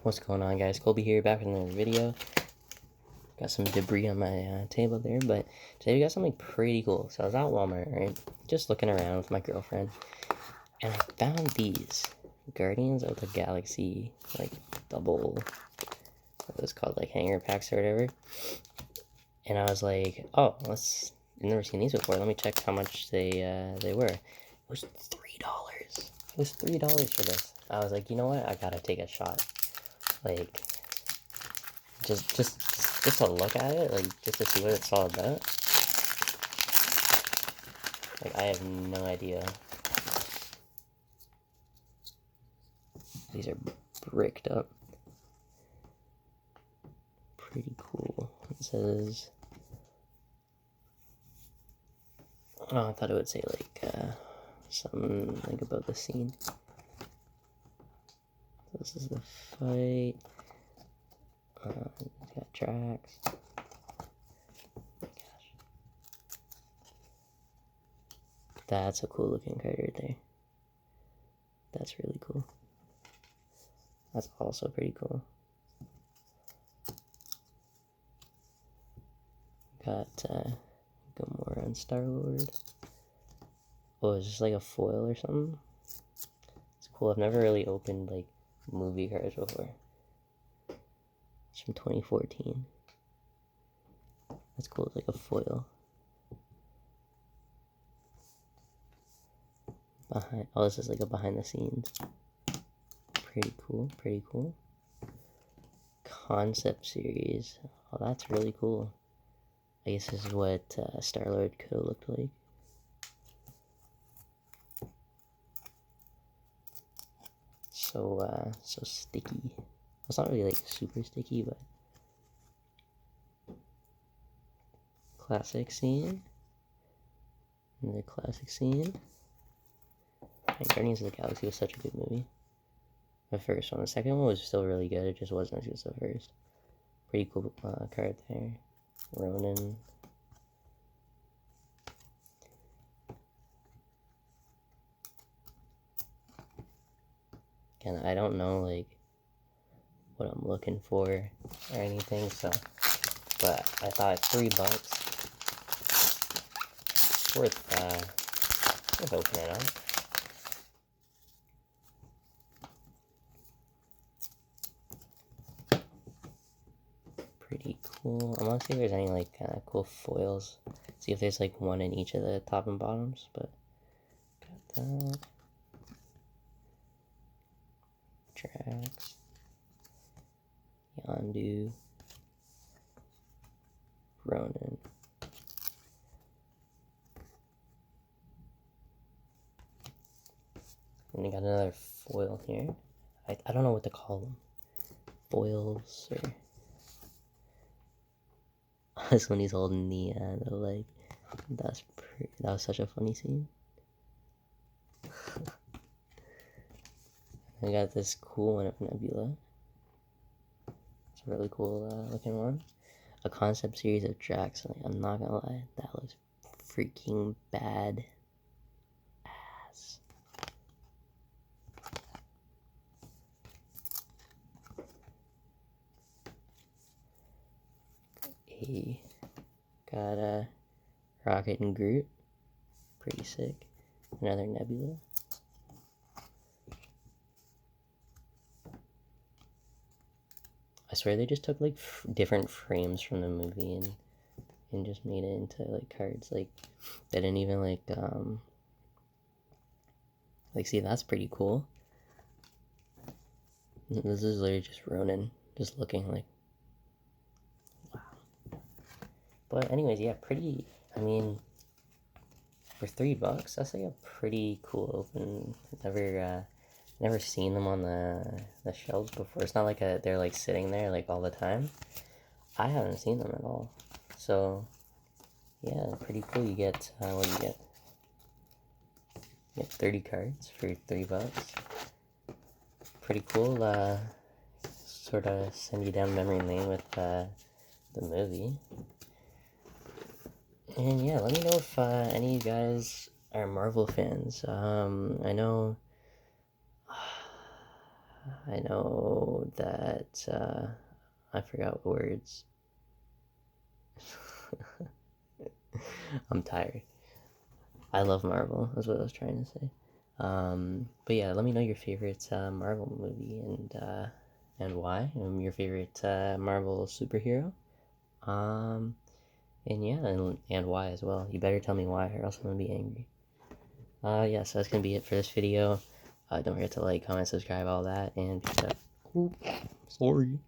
What's going on, guys? Colby here, back with another video. Got some debris on my table there, but today we got something pretty cool. So I was at Walmart, right? Just looking around with my girlfriend, and I found these Guardians of the Galaxy, like, double, what it was called, like, hanger packs or whatever. And I was like, oh, I've never seen these before. Let me check how much they were. It was $3. It was $3 for this. I was like, you know what? I gotta take a shot. Like, just to look at it, like, just to see what it's all about. Like, I have no idea. These are bricked up. Pretty cool. It says, oh, I thought it would say, like, something, like, about the scene. This is the fight. It's got tracks. Oh my gosh. That's a cool looking card right there. That's really cool. That's also pretty cool. Got Gamora and Star-Lord. Oh, it's just like a foil or something. It's cool. I've never really opened like movie cards before. It's from 2014. That's cool. It's like a foil. Oh, this is like a behind the scenes. Pretty cool. Pretty cool. Concept series. Oh, that's really cool. I guess this is what Star-Lord could have looked like. So sticky. It's not really like super sticky, but classic scene. Another classic scene. And Guardians of the Galaxy was such a good movie. The first one. The second one was still really good. It just wasn't as good as the first. Pretty cool card there. Ronan. And I don't know like what I'm looking for or anything, so but I thought $3 worth opening up. Pretty cool. I want to see if there's any like kind of cool foils. See if there's like one in each of the top and bottoms, but got that. Tracks. Yondu. Ronan. And we got another foil here. I don't know what to call them. Foils or this one he's holding the leg. That was such a funny scene. I got this cool one of Nebula. It's a really cool looking one. A concept series of Drax. I'm not gonna lie, that looks freaking bad ass. Got a Rocket and Groot. Pretty sick. Another Nebula. I swear they just took like different frames from the movie and just made it into like cards. Like they didn't even like see, that's pretty cool. This is literally just Ronan just looking like wow. But anyways, yeah, pretty. I mean, for $3, that's like a pretty cool open. Never seen them on the shelves before. It's not like they're like sitting there like all the time. I haven't seen them at all. So yeah, pretty cool. You get what do you get? You get 30 cards for $3. Pretty cool. Sort of send you down memory lane with the movie. And yeah, let me know if any of you guys are Marvel fans. I know that but I forgot words. I'm tired. I love Marvel, is what I was trying to say. But yeah, let me know your favorite Marvel movie and why. Your favorite Marvel superhero. Um, and yeah, and why as well. You better tell me why, or else I'm gonna be angry. Yeah, so that's gonna be it for this video. Don't forget to like, comment, subscribe, all that, and peace out. Ooh, sorry.